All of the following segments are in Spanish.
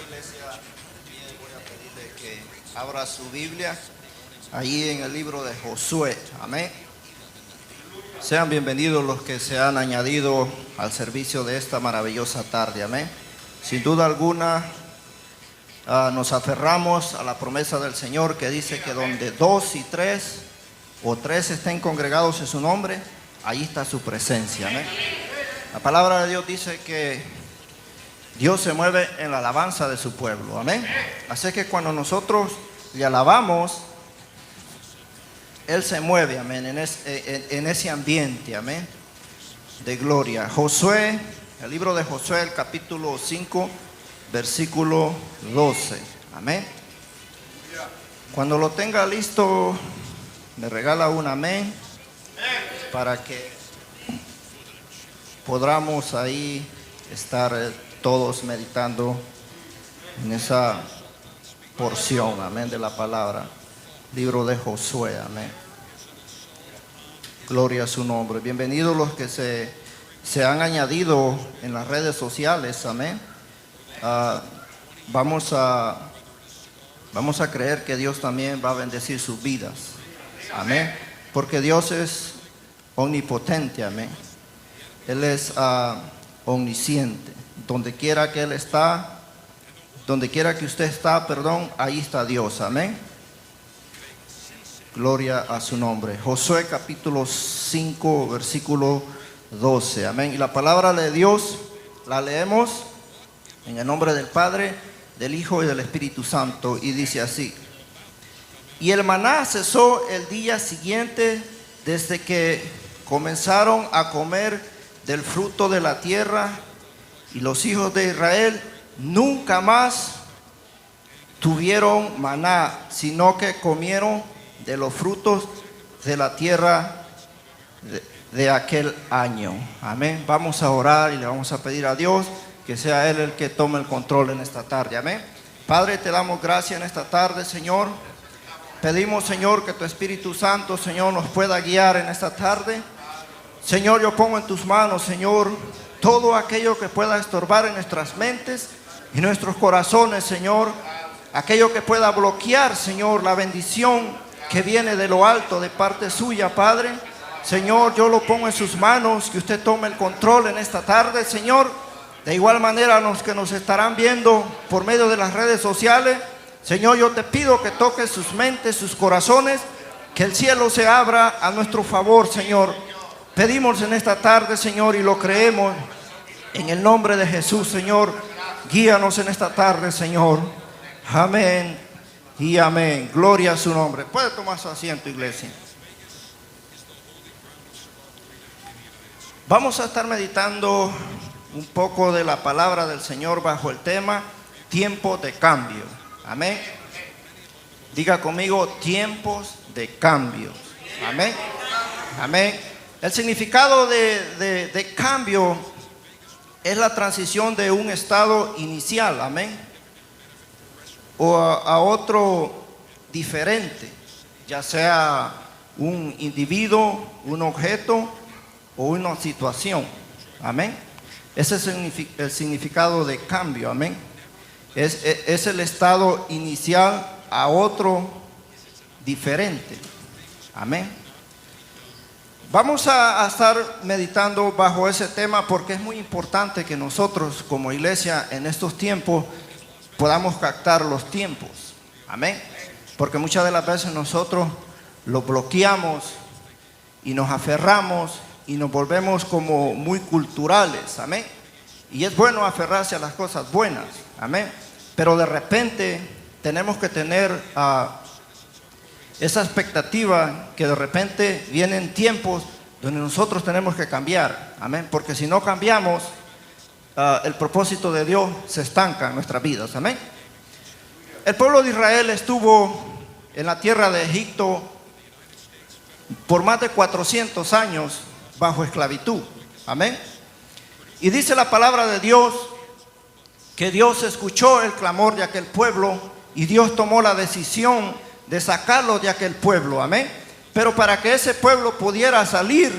Iglesia, bien, voy a pedirle que abra su Biblia ahí en el libro de Josué. Amén. Sean bienvenidos los que se han añadido al servicio de esta maravillosa tarde. Amén. Sin duda alguna, nos aferramos a la promesa del Señor que dice que donde 2 y 3 o 3 estén congregados en su nombre, ahí está su presencia. Amén. La palabra de Dios dice que Dios se mueve en la alabanza de su pueblo. Amén. Así que cuando nosotros le alabamos, Él se mueve, amén, en ese ambiente, amén, de gloria. Josué, el libro de Josué, el capítulo 5, versículo 12. Amén. Cuando lo tenga listo, me regala un amén para que podamos ahí estar todos meditando en esa porción, amén, de la palabra. Libro de Josué, amén. Gloria a su nombre. Bienvenidos los que se han añadido en las redes sociales, amén. Vamos a creer que Dios también va a bendecir sus vidas, amén. Porque Dios es omnipotente, amén. Él es omnisciente. Donde quiera que Él está, donde quiera que usted está, ahí está Dios, amén. Gloria a su nombre. Josué capítulo 5, versículo 12, amén. Y la palabra de Dios la leemos en el nombre del Padre, del Hijo y del Espíritu Santo, y dice así: y el maná cesó el día siguiente desde que comenzaron a comer del fruto de la tierra, y los hijos de Israel nunca más tuvieron maná, sino que comieron de los frutos de la tierra de aquel año. Amén. Vamos a orar y le vamos a pedir a Dios que sea Él el que tome el control en esta tarde. Amén. Padre, te damos gracias en esta tarde, Señor. Pedimos, Señor, que tu Espíritu Santo, Señor, nos pueda guiar en esta tarde. Señor, yo pongo en tus manos, Señor, todo aquello que pueda estorbar en nuestras mentes y nuestros corazones, Señor. Aquello que pueda bloquear, Señor, la bendición que viene de lo alto de parte suya, Padre. Señor, yo lo pongo en sus manos, que usted tome el control en esta tarde, Señor. De igual manera, los que nos estarán viendo por medio de las redes sociales, Señor, yo te pido que toques sus mentes, sus corazones, que el cielo se abra a nuestro favor, Señor. Pedimos en esta tarde, Señor, y lo creemos en el nombre de Jesús, Señor. Guíanos en esta tarde, Señor. Amén y amén. Gloria a su nombre. Puede tomar su asiento, iglesia. Vamos a estar meditando un poco de la palabra del Señor bajo el tema tiempo de cambio. Amén. Diga conmigo, tiempos de cambio. Amén. Amén. El significado de cambio es la transición de un estado inicial, amén, o a otro diferente, ya sea un individuo, un objeto o una situación, amén. Ese es el significado de cambio, amén. Es el estado inicial a otro diferente, amén. Vamos a estar meditando bajo ese tema porque es muy importante que nosotros como iglesia en estos tiempos podamos captar los tiempos, amén. Porque muchas de las veces nosotros lo bloqueamos y nos aferramos y nos volvemos como muy culturales, amén. Y es bueno aferrarse a las cosas buenas, amén. Pero de repente tenemos que tener esa expectativa que de repente vienen tiempos donde nosotros tenemos que cambiar, amén. Porque si no cambiamos, el propósito de Dios se estanca en nuestras vidas, amén. El pueblo de Israel estuvo en la tierra de Egipto por más de 400 años bajo esclavitud, amén. Y dice la palabra de Dios que Dios escuchó el clamor de aquel pueblo y Dios tomó la decisión de sacarlos de aquel pueblo, amén. Pero para que ese pueblo pudiera salir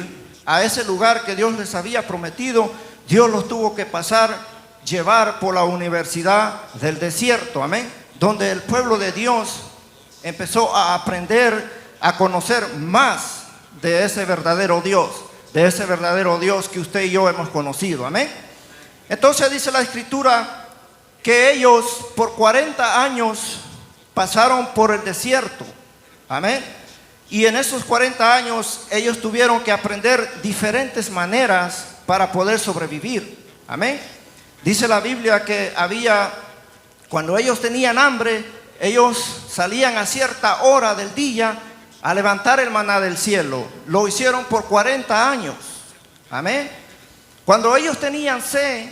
a ese lugar que Dios les había prometido, Dios los tuvo que pasar llevar por la universidad del desierto, amén, donde el pueblo de Dios empezó a aprender a conocer más de ese verdadero Dios que usted y yo hemos conocido, amén. Entonces dice la Escritura que ellos por 40 años pasaron por el desierto, amén. Y en esos 40 años ellos tuvieron que aprender diferentes maneras para poder sobrevivir, amén. Dice la Biblia que cuando ellos tenían hambre, ellos salían a cierta hora del día a levantar el maná del cielo. Lo hicieron por 40 años, amén. Cuando ellos tenían sed,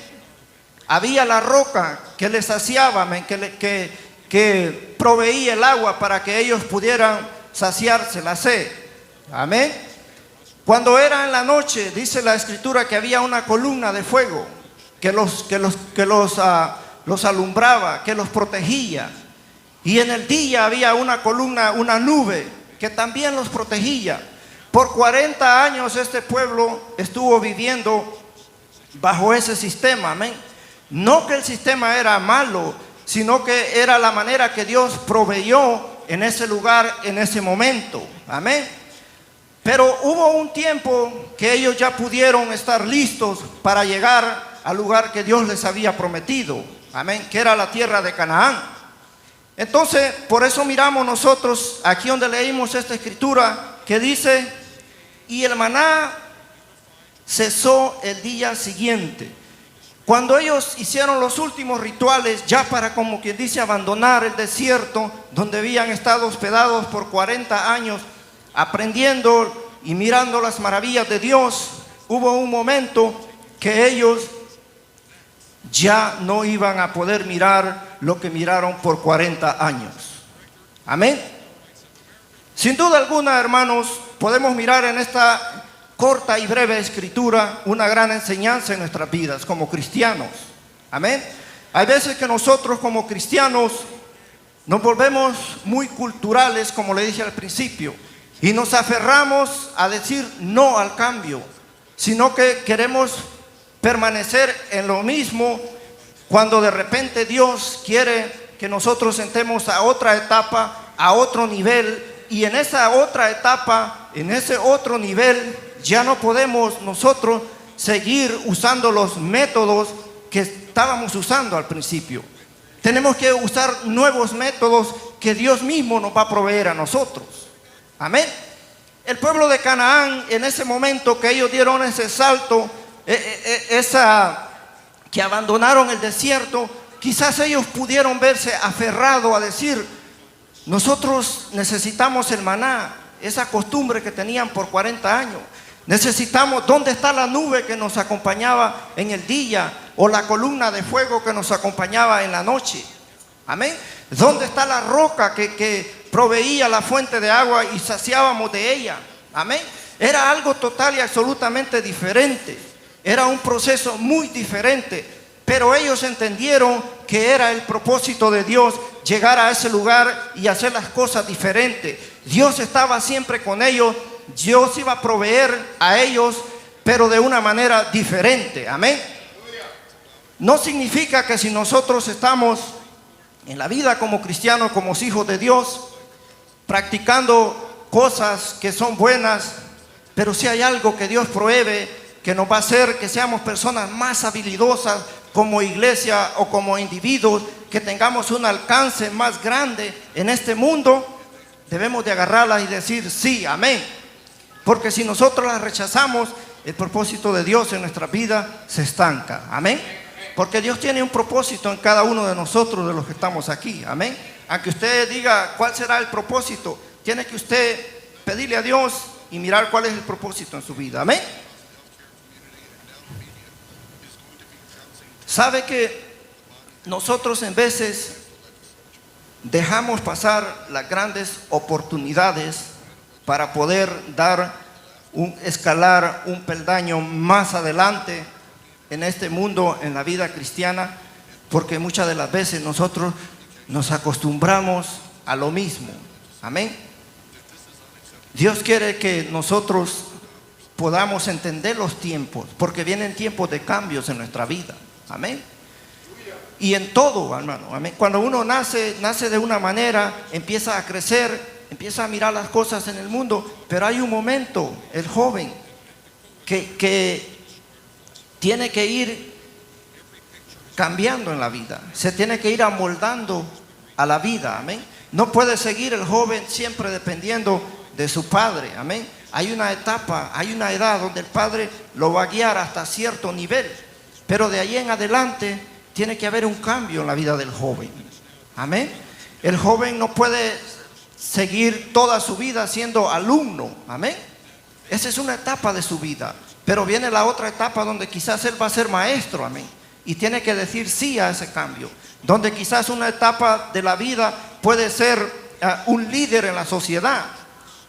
había la roca que les saciaba, amén, que proveía el agua para que ellos pudieran saciarse la sed, amén. Cuando era en la noche, dice la Escritura que había una columna de fuego que los alumbraba, que los protegía. Y en el día había una columna, una nube que también los protegía. Por 40 años este pueblo estuvo viviendo bajo ese sistema, amén. No que el sistema era malo, sino que era la manera que Dios proveyó en ese lugar, en ese momento, amén. Pero hubo un tiempo que ellos ya pudieron estar listos para llegar al lugar que Dios les había prometido, amén, que era la tierra de Canaán. Entonces, por eso miramos nosotros aquí donde leímos esta escritura que dice: y el maná cesó el día siguiente. Cuando ellos hicieron los últimos rituales, ya para, como quien dice, abandonar el desierto donde habían estado hospedados por 40 años, aprendiendo y mirando las maravillas de Dios, hubo un momento que ellos ya no iban a poder mirar lo que miraron por 40 años. Amén. Sin duda alguna, hermanos, podemos mirar en esta corta y breve escritura una gran enseñanza en nuestras vidas como cristianos. Amén. Hay veces que nosotros como cristianos nos volvemos muy culturales, como le dije al principio, y nos aferramos a decir no al cambio, sino que queremos permanecer en lo mismo, cuando de repente Dios quiere que nosotros entremos a otra etapa, a otro nivel, y en esa otra etapa, en ese otro nivel, ya no podemos nosotros seguir usando los métodos que estábamos usando al principio. Tenemos que usar nuevos métodos que Dios mismo nos va a proveer a nosotros. Amén. El pueblo de Canaán, en ese momento que ellos dieron ese salto, que abandonaron el desierto, quizás ellos pudieron verse aferrados a decir: nosotros necesitamos el maná, esa costumbre que tenían por 40 años. Necesitamos, ¿dónde está la nube que nos acompañaba en el día? O la columna de fuego que nos acompañaba en la noche. Amén. ¿Dónde está la roca que proveía la fuente de agua y saciábamos de ella? Amén. Era algo total y absolutamente diferente. Era un proceso muy diferente. Pero ellos entendieron que era el propósito de Dios llegar a ese lugar y hacer las cosas diferentes. Dios estaba siempre con ellos. Dios iba a proveer a ellos, pero de una manera diferente. Amén. No significa que si nosotros estamos en la vida como cristianos, como hijos de Dios, practicando cosas que son buenas, pero si hay algo que Dios provee que nos va a hacer que seamos personas más habilidosas como iglesia o como individuos, que tengamos un alcance más grande en este mundo, debemos de agarrarlas y decir sí, amén. Porque si nosotros las rechazamos, el propósito de Dios en nuestra vida se estanca, amén. Porque Dios tiene un propósito en cada uno de nosotros, de los que estamos aquí, amén. Aunque usted diga cuál será el propósito, tiene que usted pedirle a Dios y mirar cuál es el propósito en su vida, amén. Sabe que nosotros en veces dejamos pasar las grandes oportunidades para poder escalar un peldaño más adelante en este mundo, en la vida cristiana, porque muchas de las veces nosotros nos acostumbramos a lo mismo. Amén. Dios quiere que nosotros podamos entender los tiempos, porque vienen tiempos de cambios en nuestra vida. Amén. y en todo, hermano. Amén. Cuando uno nace de una manera, empieza a crecer, empieza a mirar las cosas en el mundo, pero hay un momento, el joven, que tiene que ir cambiando en la vida, se tiene que ir amoldando a la vida, amén. No puede seguir el joven siempre dependiendo de su padre, amén. Hay una etapa, hay una edad donde el padre lo va a guiar hasta cierto nivel, pero de ahí en adelante tiene que haber un cambio en la vida del joven, amén. El joven no puede seguir toda su vida siendo alumno, amén. Esa es una etapa de su vida, pero viene la otra etapa donde quizás él va a ser maestro, amén, y tiene que decir sí a ese cambio, donde quizás una etapa de la vida puede ser un líder en la sociedad.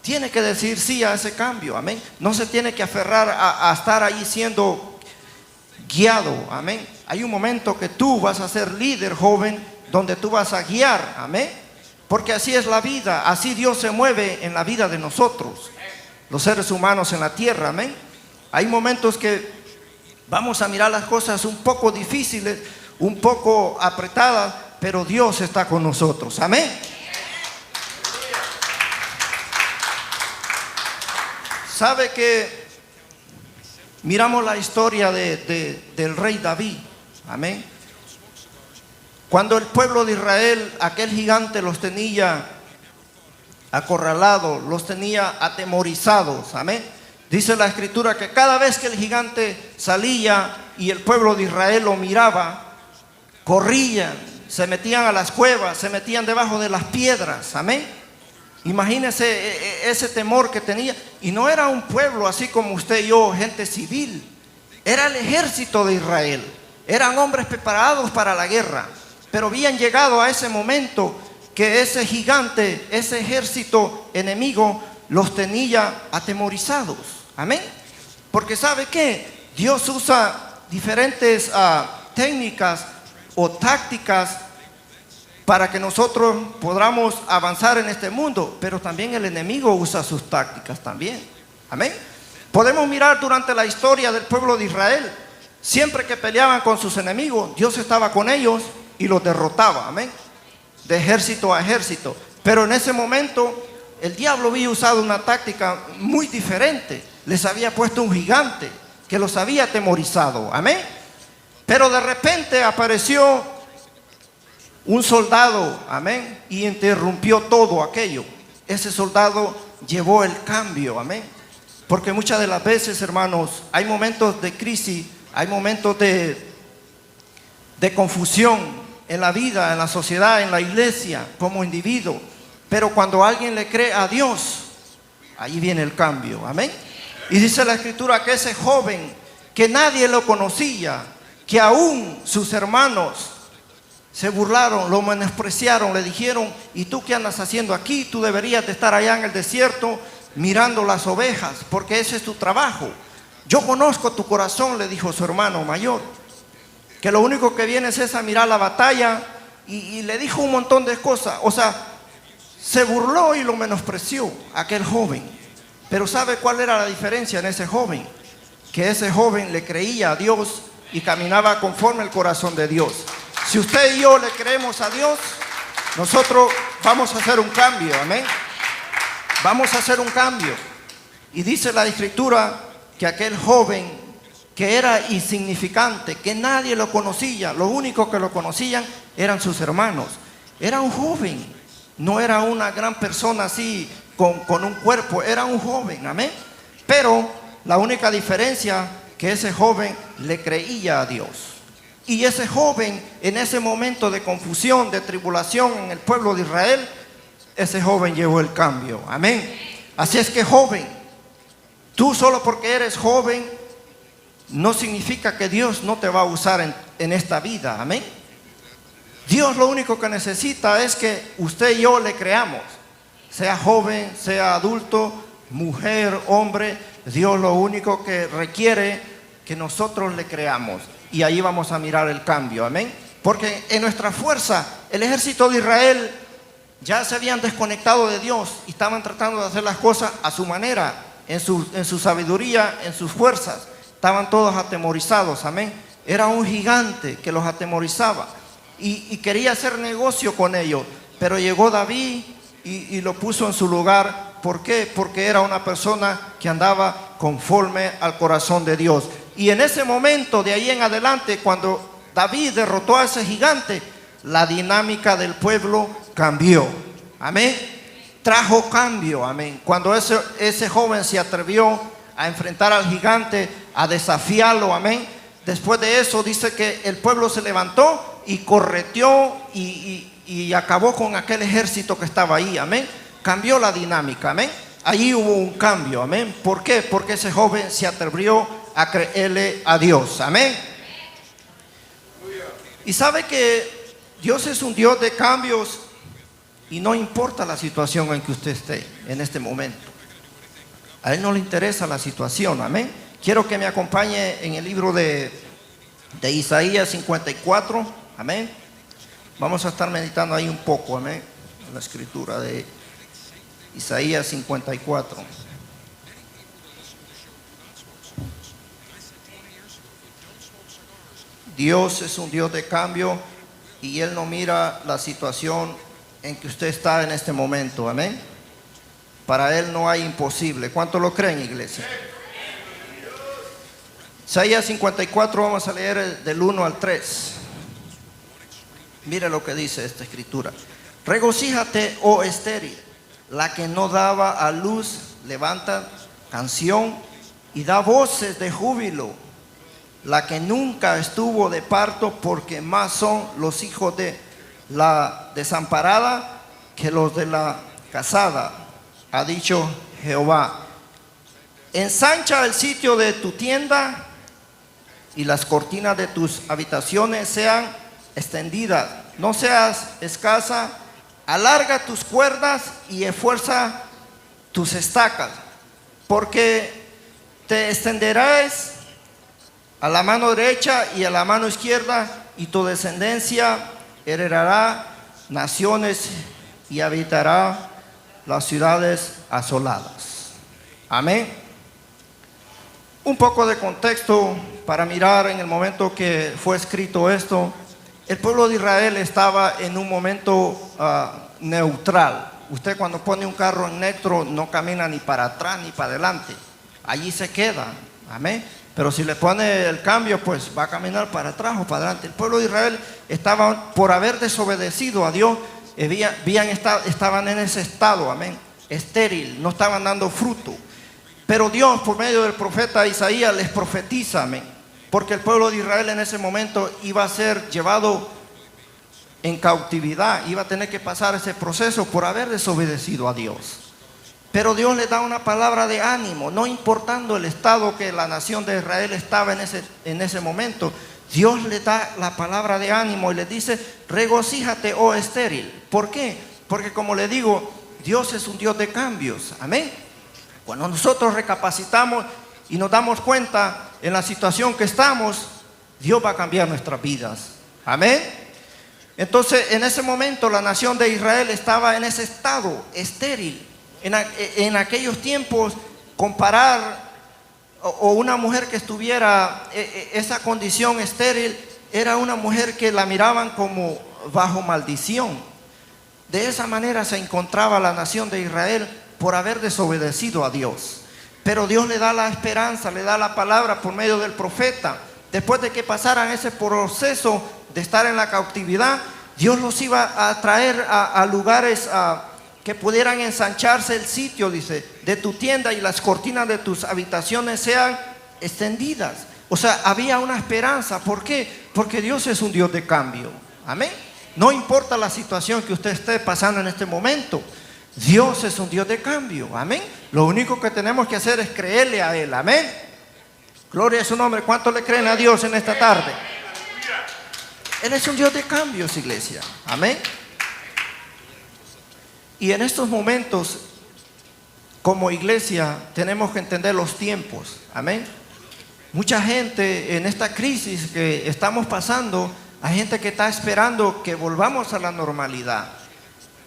Tiene que decir sí a ese cambio, amén. No se tiene que aferrar a estar ahí siendo guiado, amén. Hay un momento que tú vas a ser líder, joven, donde tú vas a guiar, amén. Porque así es la vida, así Dios se mueve en la vida de nosotros, los seres humanos en la tierra, amén. Hay momentos que vamos a mirar las cosas un poco difíciles, un poco apretadas, pero Dios está con nosotros, amén. Sabe que miramos la historia del rey David, amén. Cuando el pueblo de Israel, aquel gigante los tenía acorralados, los tenía atemorizados, amén. Dice la escritura que cada vez que el gigante salía y el pueblo de Israel lo miraba, corrían, se metían a las cuevas, se metían debajo de las piedras, amén. Imagínense ese temor que tenía. Y no era un pueblo así como usted y yo, gente civil. Era el ejército de Israel. Eran hombres preparados para la guerra. Pero habían llegado a ese momento que ese gigante, ese ejército enemigo, los tenía atemorizados. Amén. Porque ¿sabe qué? Dios usa diferentes técnicas o tácticas para que nosotros podamos avanzar en este mundo, pero también el enemigo usa sus tácticas también, amén. Podemos mirar durante la historia del pueblo de Israel, siempre que peleaban con sus enemigos, Dios estaba con ellos y los derrotaba, amén, de ejército a ejército. Pero en ese momento el diablo había usado una táctica muy diferente, les había puesto un gigante que los había atemorizado, amén. Pero de repente apareció un soldado, amén, y interrumpió todo aquello. Ese soldado llevó el cambio, amén. Porque muchas de las veces, hermanos, hay momentos de crisis, hay momentos de confusión en la vida, en la sociedad, en la iglesia, como individuo. Pero cuando alguien le cree a Dios, ahí viene el cambio, amén. Y dice la escritura que ese joven, que nadie lo conocía, que aún sus hermanos se burlaron, lo menospreciaron, le dijeron: ¿y tú qué andas haciendo aquí? Tú deberías de estar allá en el desierto mirando las ovejas, porque ese es tu trabajo. Yo conozco tu corazón, le dijo su hermano mayor, que lo único que vienes es a mirar la batalla, y le dijo un montón de cosas. O sea, se burló y lo menospreció aquel joven. Pero ¿sabe cuál era la diferencia en ese joven? Que ese joven le creía a Dios y caminaba conforme al corazón de Dios. Si usted y yo le creemos a Dios, nosotros vamos a hacer un cambio, amén. Vamos a hacer un cambio. Y dice la escritura que aquel joven que era insignificante, que nadie lo conocía, lo único que lo conocían eran sus hermanos. Era un joven, no era una gran persona así con un cuerpo, era un joven, amén. Pero la única diferencia, que ese joven le creía a Dios. Y ese joven, en ese momento de confusión, de tribulación en el pueblo de Israel, ese joven llevó el cambio, amén. Así es que, joven, tú solo porque eres joven no significa que Dios no te va a usar en esta vida, amén. Dios lo único que necesita es que usted y yo le creamos, sea joven, sea adulto, mujer, hombre. Dios lo único que requiere que nosotros le creamos, y ahí vamos a mirar el cambio, amén. Porque en nuestra fuerza, el ejército de Israel ya se habían desconectado de Dios y estaban tratando de hacer las cosas a su manera, en su sabiduría, en sus fuerzas. Estaban todos atemorizados, amén. Era un gigante que los atemorizaba. y quería hacer negocio con ellos. Pero llegó David y lo puso en su lugar. ¿Por qué? Porque era una persona que andaba conforme al corazón de Dios. Y en ese momento, de ahí en adelante, cuando David derrotó a ese gigante, la dinámica del pueblo cambió. Amén. Trajo cambio. Amén. Cuando ese joven se atrevió a enfrentar al gigante, a desafiarlo. Amén. Después de eso dice que el pueblo se levantó y correteó y acabó con aquel ejército que estaba ahí. Amén. Cambió la dinámica. Amén. Allí hubo un cambio. Amén. ¿Por qué? Porque ese joven se atrevió a creerle a Dios. Amén. Y sabe que Dios es un Dios de cambios y no importa la situación en que usted esté en este momento. A Él no le interesa la situación. Amén. Quiero que me acompañe en el libro de Isaías 54. Amén. Vamos a estar meditando ahí un poco. Amén. En la escritura de Isaías 54. Dios es un Dios de cambio y Él no mira la situación en que usted está en este momento. Amén. Para Él no hay imposible. ¿Cuánto lo creen, iglesia? Isaías 54, vamos a leer del 1 al 3. Mire lo que dice esta escritura. Regocíjate, oh estéril, la que no daba a luz, levanta canción y da voces de júbilo. La que nunca estuvo de parto, porque más son los hijos de la desamparada que los de la casada, ha dicho Jehová. Ensancha el sitio de tu tienda y las cortinas de tus habitaciones sean extendidas. No seas escasa, alarga tus cuerdas y esfuerza tus estacas, porque te extenderás a la mano derecha y a la mano izquierda, y tu descendencia heredará naciones y habitará las ciudades asoladas. Amén. Un poco de contexto para mirar en el momento que fue escrito esto. El pueblo de Israel estaba en un momento neutral. Usted cuando pone un carro en neutro no camina ni para atrás ni para adelante. Allí se queda. Amén. Pero si le pone el cambio, pues va a caminar para atrás o para adelante. El pueblo de Israel estaba, por haber desobedecido a Dios, estaban en ese estado, amén, estéril, no estaban dando fruto. Pero Dios, por medio del profeta Isaías, les profetiza, amén, porque el pueblo de Israel en ese momento iba a ser llevado en cautividad, iba a tener que pasar ese proceso por haber desobedecido a Dios. Pero Dios le da una palabra de ánimo, no importando el estado que la nación de Israel estaba en ese momento. Dios le da la palabra de ánimo y le dice: regocíjate, oh estéril. ¿Por qué? Porque, como le digo, Dios es un Dios de cambios. Amén. Cuando nosotros recapacitamos y nos damos cuenta en la situación que estamos, Dios va a cambiar nuestras vidas. Amén. Entonces, en ese momento la nación de Israel estaba en ese estado estéril. En aquellos tiempos, comparar o una mujer que estuviera esa condición estéril era una mujer que la miraban como bajo maldición. De esa manera se encontraba la nación de Israel por haber desobedecido a Dios. Pero Dios le da la esperanza, le da la palabra por medio del profeta. Después de que pasaran ese proceso de estar en la cautividad, Dios los iba a traer a lugares que pudieran ensancharse el sitio, dice, de tu tienda y las cortinas de tus habitaciones sean extendidas. O sea, había una esperanza. ¿Por qué? Porque Dios es un Dios de cambio. Amén. No importa la situación que usted esté pasando en este momento, Dios es un Dios de cambio. Amén. Lo único que tenemos que hacer es creerle a Él. Amén. Gloria a su nombre. ¿Cuántos le creen a Dios en esta tarde? Él es un Dios de cambios, iglesia. Amén. Y en estos momentos, como iglesia, tenemos que entender los tiempos. Amén. Mucha gente en esta crisis que estamos pasando, hay gente que está esperando que volvamos a la normalidad.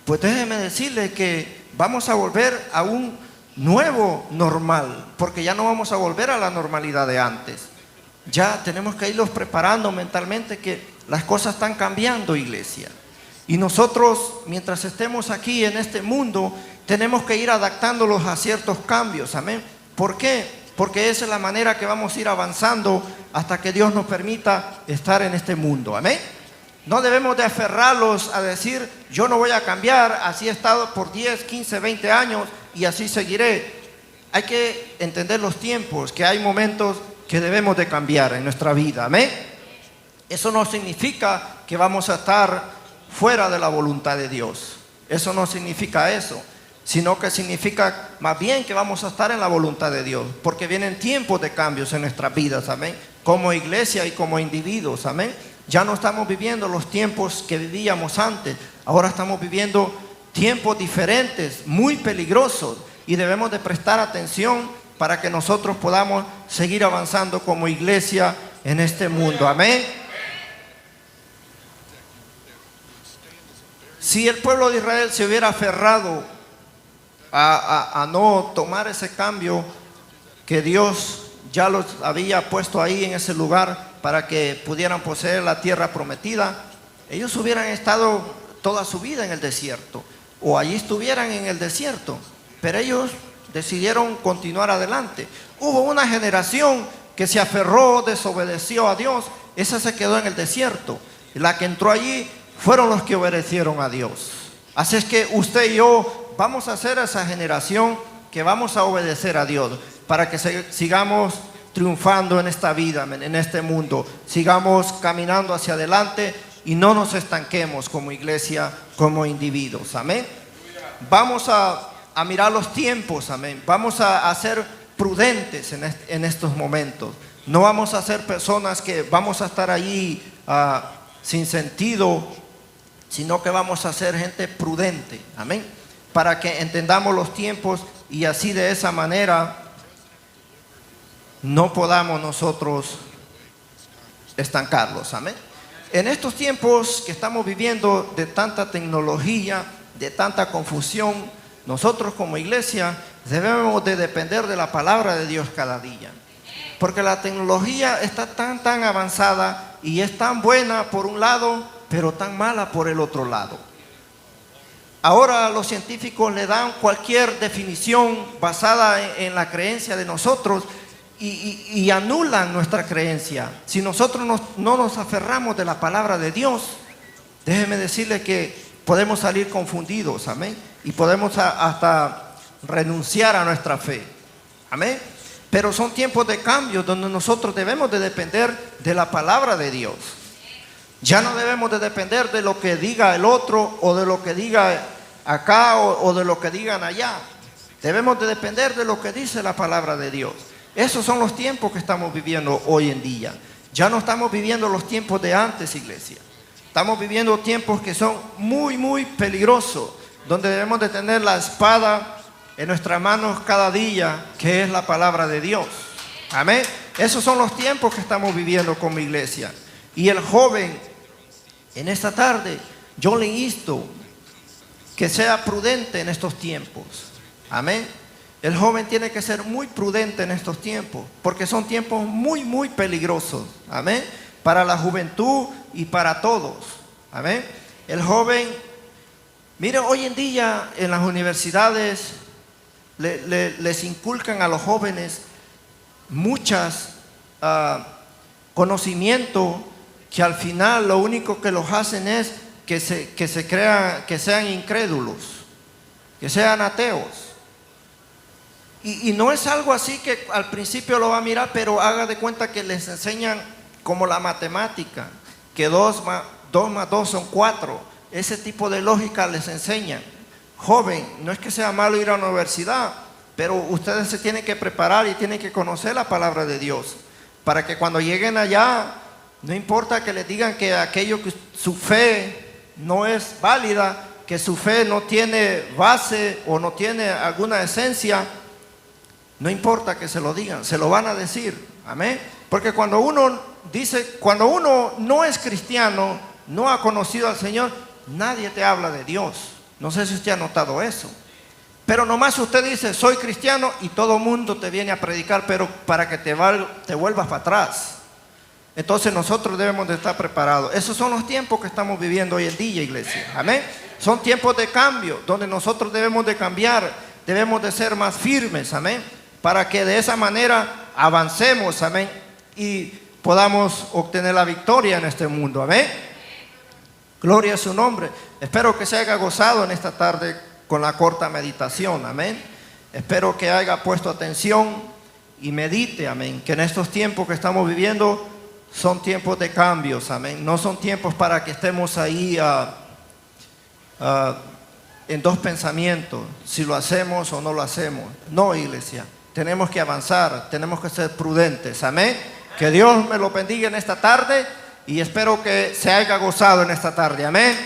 Pues déjeme decirle que vamos a volver a un nuevo normal, porque ya no vamos a volver a la normalidad de antes. Ya tenemos que irlos preparando mentalmente que las cosas están cambiando, iglesia. Y nosotros, mientras estemos aquí en este mundo, tenemos que ir adaptándolos a ciertos cambios, amén. ¿Por qué? Porque esa es la manera que vamos a ir avanzando hasta que Dios nos permita estar en este mundo, amén. No debemos de aferrarlos a decir, yo no voy a cambiar, así he estado por 10, 15, 20 años y así seguiré. Hay que entender los tiempos, que hay momentos que debemos de cambiar en nuestra vida, amén. Eso no significa que vamos a estar fuera de la voluntad de Dios. Eso no significa eso, sino que significa más bien que vamos a estar en la voluntad de Dios, porque vienen tiempos de cambios en nuestras vidas, amén, como iglesia y como individuos, amén. Ya no estamos viviendo los tiempos que vivíamos antes, ahora estamos viviendo tiempos diferentes, muy peligrosos, y debemos de prestar atención para que nosotros podamos seguir avanzando como iglesia en este mundo, amén. Si el pueblo de Israel se hubiera aferrado a no tomar ese cambio que Dios ya los había puesto ahí en ese lugar para que pudieran poseer la tierra prometida, ellos hubieran estado toda su vida en el desierto, o allí estuvieran en el desierto, pero ellos decidieron continuar adelante. Hubo una generación que se aferró, desobedeció a Dios, esa se quedó en el desierto. La que entró allí fueron los que obedecieron a Dios. Así es que usted y yo vamos a ser esa generación que vamos a obedecer a Dios para que sigamos triunfando en esta vida, en este mundo, sigamos caminando hacia adelante y no nos estanquemos como iglesia, como individuos, amén. Vamos a mirar los tiempos, amén. Vamos a ser prudentes en estos momentos. No vamos a ser personas que vamos a estar allí sin sentido, sino que vamos a ser gente prudente, amén, para que entendamos los tiempos y así de esa manera no podamos nosotros estancarlos, amén. En estos tiempos que estamos viviendo de tanta tecnología, de tanta confusión, nosotros como iglesia debemos de depender de la palabra de Dios cada día, porque la tecnología está tan avanzada y es tan buena por un lado, pero tan mala por el otro lado. Ahora los científicos le dan cualquier definición basada en la creencia de nosotros y anulan nuestra creencia. Si nosotros no nos aferramos de la palabra de Dios, déjeme decirle que podemos salir confundidos, amén, y podemos hasta renunciar a nuestra fe, amén. Pero son tiempos de cambio donde nosotros debemos de depender de la palabra de Dios. Ya no debemos de depender de lo que diga el otro o de lo que diga acá o de lo que digan allá. Debemos de depender de lo que dice la palabra de Dios. Esos son los tiempos que estamos viviendo hoy en día. Ya no estamos viviendo los tiempos de antes, iglesia. Estamos viviendo tiempos que son muy peligrosos, donde debemos de tener la espada en nuestras manos cada día, que es la palabra de Dios. Amén. Esos son los tiempos que estamos viviendo como iglesia. Y el joven, en esta tarde, yo le insto que sea prudente en estos tiempos. Amén. El joven tiene que ser muy prudente en estos tiempos, porque son tiempos muy peligrosos. Amén. Para la juventud y para todos. Amén. El joven, mire, hoy en día en las universidades les inculcan a los jóvenes muchas conocimientos que al final lo único que los hacen es que se crean, que sean incrédulos, que sean ateos. Y no es algo así que al principio lo va a mirar, pero haga de cuenta que les enseñan como la matemática, que 2 más 2 son 4. Ese tipo de lógica les enseñan. Joven, no es que sea malo ir a la universidad, pero ustedes se tienen que preparar y tienen que conocer la palabra de Dios, para que cuando lleguen allá, no importa que les digan que aquello que su fe no es válida, que su fe no tiene base o no tiene alguna esencia, no importa que se lo digan, se lo van a decir, amén. Porque cuando uno no es cristiano, no ha conocido al Señor, nadie te habla de Dios. No sé si usted ha notado eso. Pero nomás usted dice, soy cristiano, y todo el mundo te viene a predicar, pero para que te vuelvas para atrás. Entonces nosotros debemos de estar preparados. Esos son los tiempos que estamos viviendo hoy en día, iglesia. Amén. Son tiempos de cambio, donde nosotros debemos de cambiar, debemos de ser más firmes, amén, para que de esa manera avancemos, amén, y podamos obtener la victoria en este mundo, amén. Gloria a su nombre. Espero que se haya gozado en esta tarde con la corta meditación, amén. Espero que haya puesto atención y medite, amén, que en estos tiempos que estamos viviendo son tiempos de cambios, amén. No son tiempos para que estemos ahí en dos pensamientos, si lo hacemos o no lo hacemos. No, iglesia, tenemos que avanzar, tenemos que ser prudentes, amén. Que Dios me lo bendiga en esta tarde y espero que se haya gozado en esta tarde, amén.